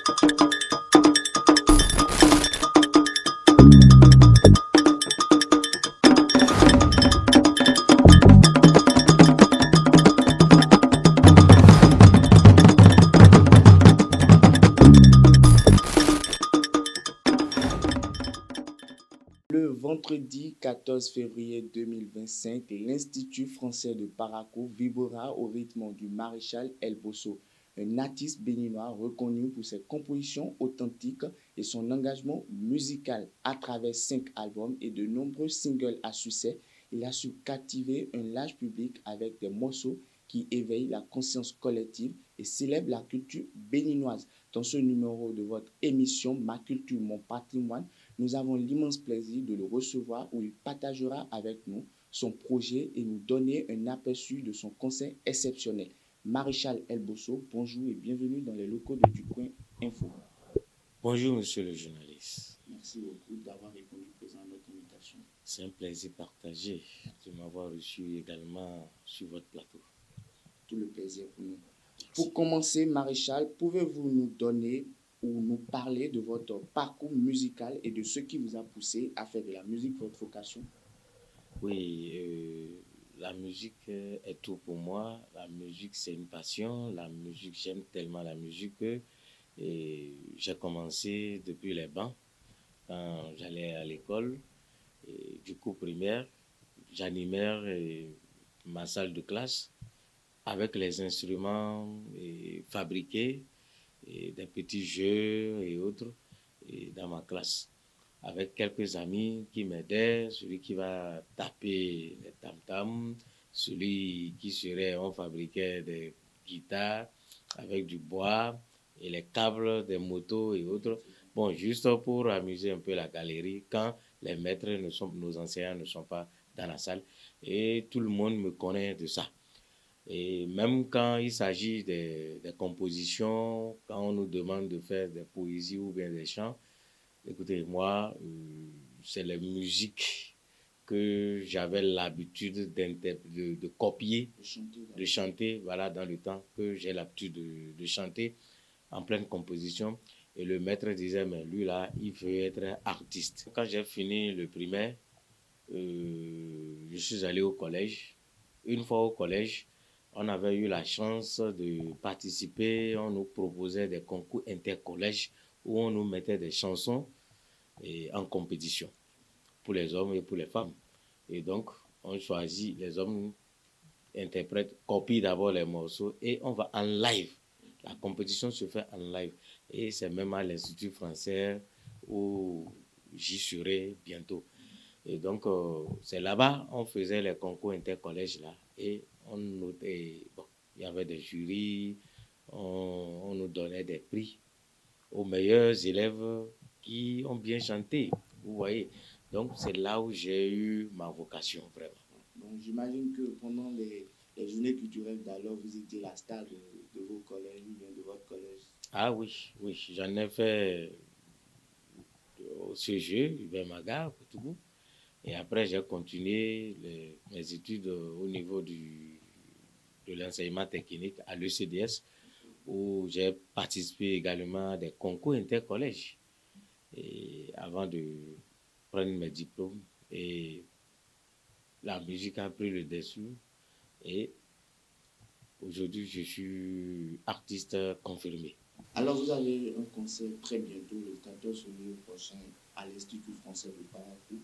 Le vendredi 14 février 2025, l'Institut français de Parakou vibrera au rythme du Maréchal El Bosso, un artiste béninois reconnu pour ses compositions authentiques et son engagement musical. À travers 5 albums et de nombreux singles à succès, il a su captiver un large public avec des morceaux qui éveillent la conscience collective et célèbrent la culture béninoise. Dans ce numéro de votre émission Ma culture, mon patrimoine, nous avons l'immense plaisir de le recevoir où il partagera avec nous son projet et nous donner un aperçu de son concert exceptionnel. Maréchal El Bosso, bonjour et bienvenue dans les locaux de Ducoin Info. Bonjour, monsieur le journaliste. Merci beaucoup d'avoir répondu présent à notre invitation. C'est un plaisir partagé de m'avoir reçu également sur votre plateau. Tout le plaisir pour nous. Pour commencer, Maréchal, pouvez-vous nous donner ou nous parler de votre parcours musical et de ce qui vous a poussé à faire de la musique votre vocation? Oui, la musique est tout pour moi. La musique, c'est une passion. La musique, j'aime tellement la musique que j'ai commencé depuis les bancs. Quand j'allais à l'école, du cours primaire, j'animais ma salle de classe avec les instruments fabriqués, des petits jeux et autres dans ma classe. Avec quelques amis qui m'aidaient, celui qui va taper les tam-tams, celui qui serait, on fabriquait des guitares avec du bois et les câbles des motos et autres. Bon, juste pour amuser un peu la galerie quand les maîtres nos enseignants ne sont pas dans la salle. Et tout le monde me connaît de ça. Et même quand il s'agit des compositions, quand on nous demande de faire des poésies ou bien des chants, écoutez, moi, c'est la musique que j'avais l'habitude de copier, de chanter, voilà, dans le temps que j'ai l'habitude de chanter en pleine composition. Et le maître disait, mais lui là, il veut être artiste. Quand j'ai fini le primaire, je suis allé au collège. Une fois au collège, on avait eu la chance de participer, on nous proposait des concours intercollèges où on nous mettait des chansons en compétition pour les hommes et pour les femmes. Et donc, on choisit, les hommes interprètent, copient d'abord les morceaux et on va en live. La compétition se fait en live. Et c'est même à l'Institut français où j'y serai bientôt. Et donc, c'est là-bas, on faisait les concours intercollèges là. Et on notait, bon, il y avait des jurys, on nous donnait des prix aux meilleurs élèves qui ont bien chanté, vous voyez. Donc, c'est là où j'ai eu ma vocation, vraiment. Donc, j'imagine que pendant les journées culturelles d'alors, vous étiez la star de vos collèges ou bien de votre collège. Ah oui, oui, j'en ai fait au CG, vers Maga, Kotougou. Et après, j'ai continué mes études au niveau de l'enseignement technique à l'ECDS, où j'ai participé également à des concours intercollèges. Et avant de prendre mes diplômes, et la musique a pris le dessus. Et aujourd'hui, je suis artiste confirmé. Alors, vous avez un concert très bientôt, le 14 février prochain, à l'Institut français de Parakou.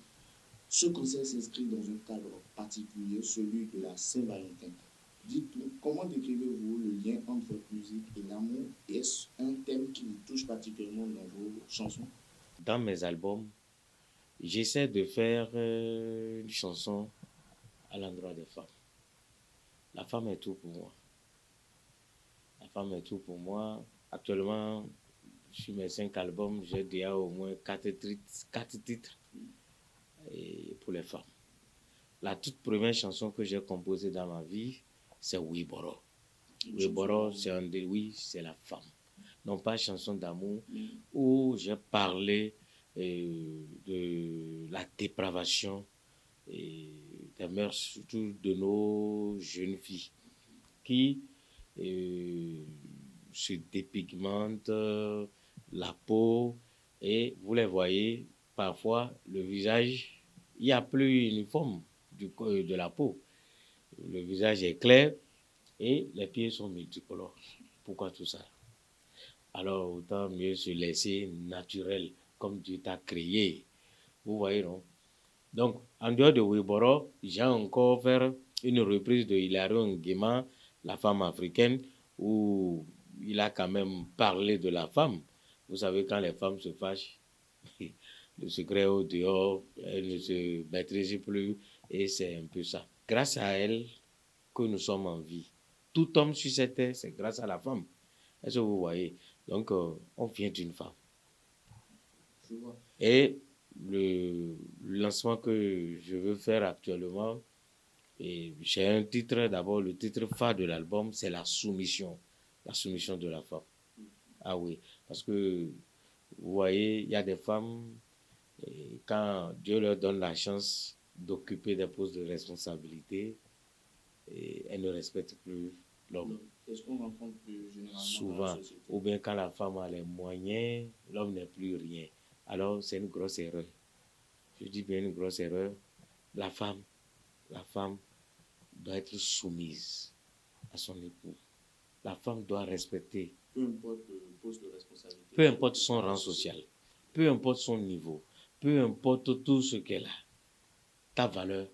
Ce concert s'inscrit dans un cadre particulier, celui de la Saint-Valentin. Dites-nous, comment décrivez-vous le lien entre votre musique et l'amour? Est-ce un thème qui vous touche particulièrement dans vos chansons? Dans mes albums, j'essaie de faire une chanson à l'endroit des femmes. La femme est tout pour moi. La femme est tout pour moi. Actuellement, sur mes 5 albums, j'ai déjà au moins 4 titres et pour les femmes. La toute première chanson que j'ai composée dans ma vie, c'est Wiboro. Wiboro, c'est oui, c'est la femme. Non pas chanson d'amour, où j'ai parlé de la dépravation et des mœurs, surtout de nos jeunes filles, qui se dépigmentent, la peau, et vous les voyez, parfois, le visage, il n'y a plus uniforme de la peau. Le visage est clair et les pieds sont multicolores. Pourquoi tout ça? Alors, autant mieux se laisser naturel, comme Dieu t'a créé. Vous voyez, non? Donc, en dehors de Wiboro, j'ai encore fait une reprise de Hilario Nguema, la femme africaine, où il a quand même parlé de la femme. Vous savez, quand les femmes se fâchent, le secret au dehors, elles ne se maîtrisent plus, et c'est un peu ça. Grâce à elle que nous sommes en vie. Tout homme sur cette terre, c'est grâce à la femme. Est-ce que vous voyez? Donc, on vient d'une femme. Et le lancement que je veux faire actuellement, et j'ai un titre, d'abord le titre phare de l'album, c'est la soumission de la femme. Ah oui, parce que vous voyez, il y a des femmes, et quand Dieu leur donne la chance d'occuper des postes de responsabilité, et elles ne respectent plus l'homme. C'est ce qu'on rencontre plus généralement Souvent, dans la société. ou bien quand la femme a les moyens, l'homme n'est plus rien. Alors, c'est une grosse erreur. Je dis bien une grosse erreur. La femme doit être soumise à son époux. La femme doit respecter. Peu importe le poste de responsabilité. Peu importe son rang social. Peu importe son niveau. Peu importe tout ce qu'elle a. Ta valeur,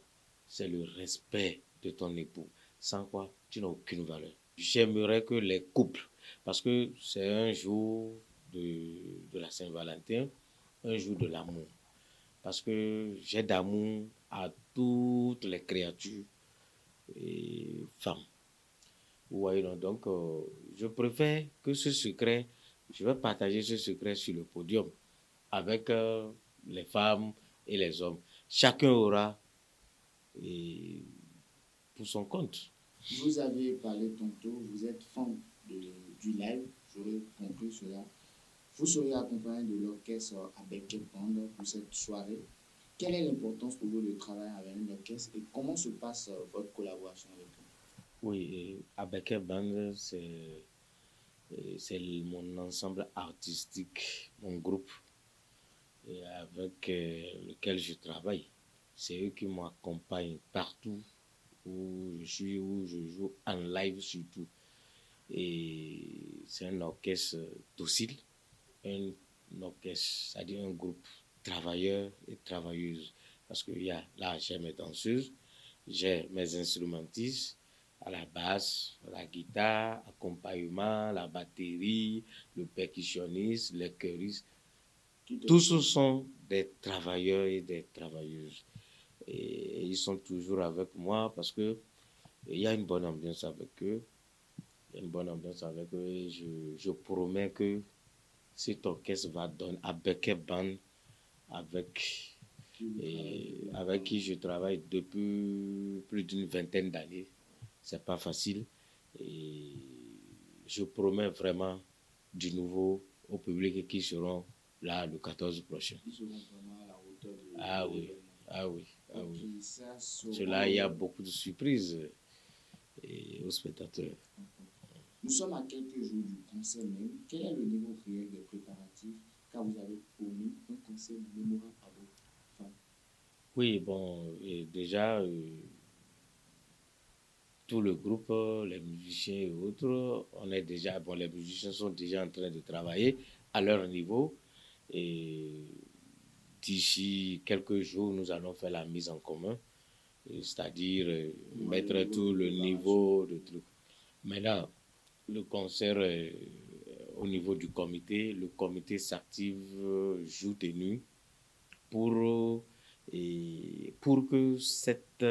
c'est le respect de ton époux. Sans quoi, tu n'as aucune valeur. J'aimerais que les couples, parce que c'est un jour de la Saint-Valentin, un jour de l'amour. Parce que j'ai d'amour à toutes les créatures et femmes. Vous voyez, donc, je préfère que ce secret, je vais partager ce secret sur le podium avec les femmes et les hommes. Chacun aura pour son compte. Vous avez parlé tantôt, vous êtes fan du live, j'aurais compris cela. Vous serez accompagné de l'orchestre Abeke Band pour cette soirée. Quelle est l'importance pour vous de travailler avec un orchestre et comment se passe votre collaboration avec eux? Oui, Abeke Band, c'est mon ensemble artistique, mon groupe avec lequel je travaille. C'est eux qui m'accompagnent partout où je suis, où je joue en live surtout. Et c'est un orchestre docile, un orchestre, c'est-à-dire un groupe travailleurs et travailleuses. Parce que là, j'ai mes danseuses, j'ai mes instrumentistes, à la basse, la guitare, accompagnement, la batterie, le percussionniste, les choristes. Tous ce sont des travailleurs et des travailleuses. Et ils sont toujours avec moi parce que il y a une bonne ambiance avec eux. Il y a une bonne ambiance avec eux et je promets que cet orchestre va donner à Beke Band avec qui je travaille depuis plus d'une vingtaine d'années. C'est pas facile. Et je promets vraiment du nouveau au public qui seront là le 14 prochain. Ils seront vraiment à la hauteur de Ah oui, l'événement. ah oui, ah Ok, oui. ça Cela, il y a beaucoup de surprises aux spectateurs. Nous sommes à quelques jours du concert même. Quel est le niveau réel des préparatifs car vous avez promis un concert mémorable à vos fans? Oui, bon, et déjà, tout le groupe, les musiciens et autres, les musiciens sont déjà en train de travailler à leur niveau. Et d'ici quelques jours, nous allons faire la mise en commun, c'est-à-dire mettre tout le niveau de truc. Maintenant, le concert, au niveau du comité, le comité s'active jour et nuit pour, pour que cette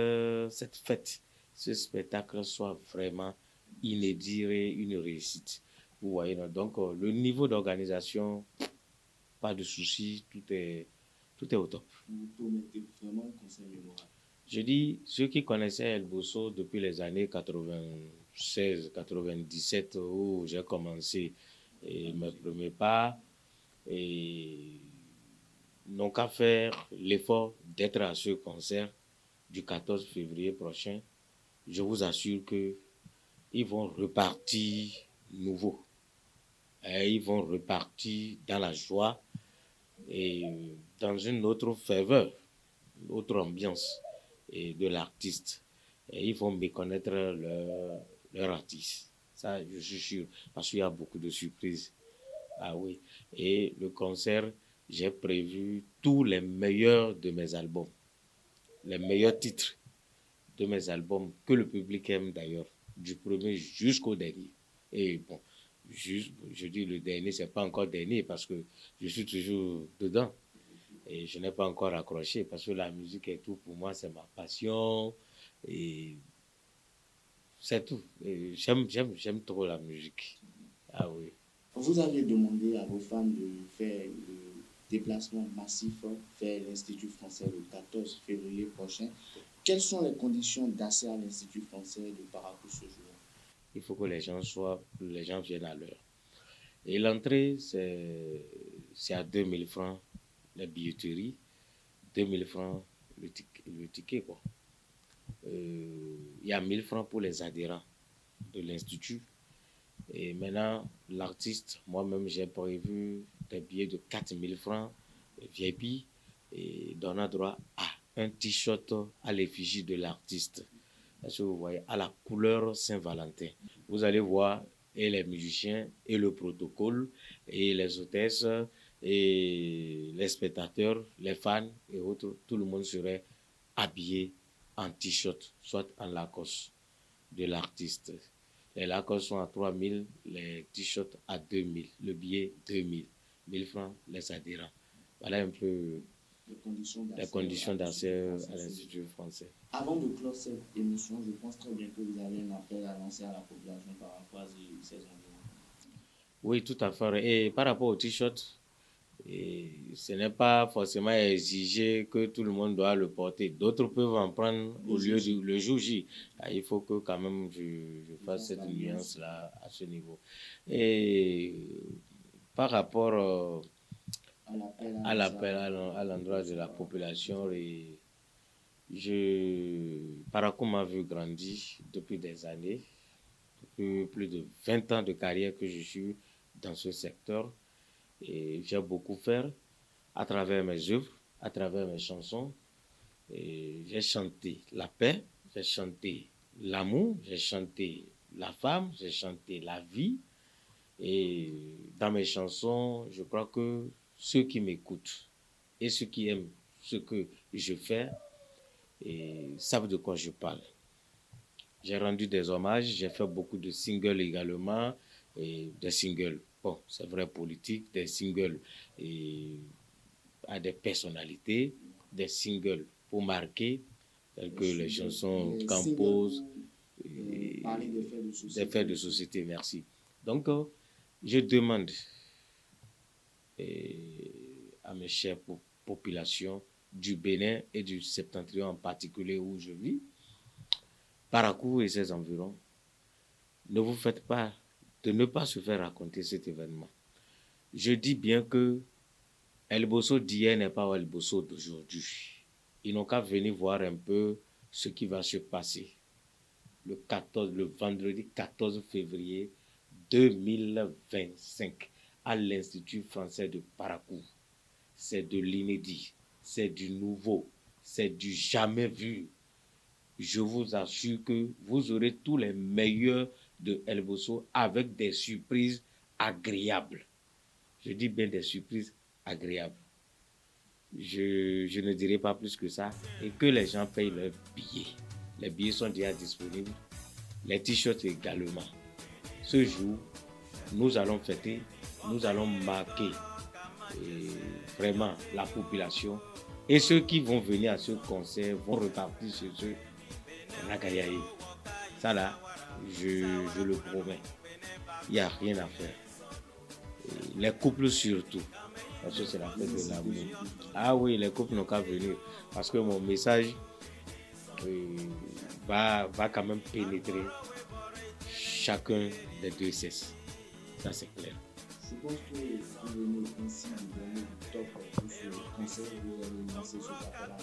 fête, ce spectacle soit vraiment inédit et une réussite. Vous voyez, donc le niveau d'organisation, pas de souci, tout est au top. Vous promettez vraiment un concert mémorable. Je dis, ceux qui connaissaient El Bosso depuis les années 96, 97, où j'ai commencé mes premiers pas, et n'ont qu'à faire l'effort d'être à ce concert du 14 février prochain. Je vous assure qu'ils vont repartir nouveau. Et ils vont repartir dans la joie et dans une autre ferveur, une autre ambiance et de l'artiste. Et ils vont méconnaître leur artiste. Ça, je suis sûr, parce qu'il y a beaucoup de surprises. Ah oui. Et le concert, j'ai prévu tous les meilleurs de mes albums, les meilleurs titres de mes albums que le public aime d'ailleurs, du premier jusqu'au dernier. Et bon, je dis le dernier, c'est pas encore dernier parce que je suis toujours dedans. Et je n'ai pas encore accroché parce que la musique est tout pour moi, c'est ma passion. Et c'est tout. J'aime trop la musique. Ah oui. Vous avez demandé à vos fans de faire le déplacement massif vers l'Institut français le 14 février prochain. Quelles sont les conditions d'accès à l'Institut français de Paracou ce jour? Il faut que les gens viennent à l'heure. Et l'entrée, c'est à 2000 francs la billetterie, 2000 francs le ticket quoi. Il y a 1000 francs pour les adhérents de l'Institut. Et maintenant, l'artiste, moi-même, j'ai prévu des billets de 4000 francs VIP et donnant droit à un t-shirt à l'effigie de l'artiste. Parce que vous voyez, à la couleur Saint-Valentin. Vous allez voir et les musiciens et le protocole et les hôtesses et les spectateurs, les fans et autres, tout le monde serait habillé en t-shirt, soit en Lacoste de l'artiste. Les Lacoste sont à 3000, les t-shirts à 2000, le billet 2000, 1000 francs les adhérents. Voilà un peu les conditions d'accès à l'Institut français. Avant de clore cette émission, je pense très bien que vous avez un appel à lancer à la population paracoise et ses environs. Oui, tout à fait. Et par rapport au t-shirt, ce n'est pas forcément exigé que tout le monde doit le porter. D'autres peuvent en prendre au lieu du le jour J. Il faut que quand même je fasse cette nuance-là à ce niveau. Et par rapport à l'appel à l'endroit de la population, et Paracou m'a vu grandir depuis des années, depuis plus de 20 ans de carrière que je suis dans ce secteur. Et j'ai beaucoup fait à travers mes œuvres, à travers mes chansons. Et j'ai chanté la paix, j'ai chanté l'amour, j'ai chanté la femme, j'ai chanté la vie. Et dans mes chansons, je crois que ceux qui m'écoutent et ceux qui aiment ce que je fais savent de quoi je parle. J'ai rendu des hommages, j'ai fait beaucoup de singles également, et des singles, bon, c'est vrai politique, des singles à des personnalités, des singles pour marquer, tels que les chansons Campos, des faits de société, merci. Donc, je demande à mes chères populations du Bénin et du Septentrion en particulier où je vis, Paracou et ses environs, ne vous faites pas de ne pas se faire raconter cet événement. Je dis bien que El Bosso d'hier n'est pas El Bosso d'aujourd'hui. Ils n'ont qu'à venir voir un peu ce qui va se passer le vendredi 14 février 2025 à l'Institut français de Paracou. C'est de l'inédit, c'est du nouveau, c'est du jamais vu. Je vous assure que vous aurez tous les meilleurs de El Bosso avec des surprises agréables. Je dis bien des surprises agréables. Je ne dirai pas plus que ça et que les gens payent leurs billets. Les billets sont déjà disponibles, les t-shirts également. Ce jour, nous allons fêter, nous allons marquer vraiment la population et ceux qui vont venir à ce concert vont repartir chez eux en Akayaï. Ça là, je le promets, il n'y a rien à faire. Et les couples surtout, parce que c'est la fête de l'amour. Ah oui, les couples n'ont qu'à venir parce que mon message va quand même pénétrer chacun des deux sexes. Ça c'est clair. Je pense que vous venez ainsi de donner du top pour ce concert. Vous allez lancer ce appel à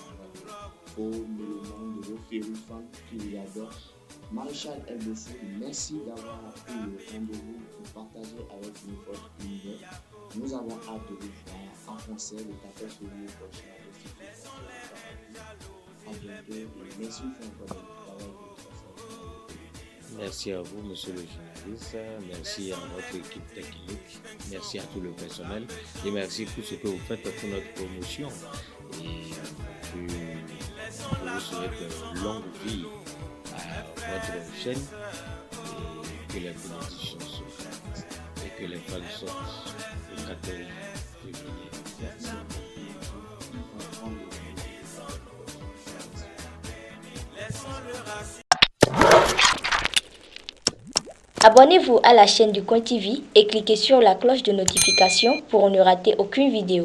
faut le nom de vos férus fans qui vous adorent. Maréchal LBC, merci d'avoir pris le rendez-vous pour partager avec nous votre univers. Nous avons hâte de vous voir en concert le 14 février prochain à l'Institut français de Parakou. À bientôt et merci encore de travail. Merci à vous, monsieur le journaliste. Merci à votre équipe technique. Merci à tout le personnel. Et merci pour ce que vous faites pour notre promotion. Et je vous souhaite longue vie à votre chaîne et que les conditions se fassent et que les fans sortent le 14 février. Merci. Abonnez-vous à la chaîne du Coin TV et cliquez sur la cloche de notification pour ne rater aucune vidéo.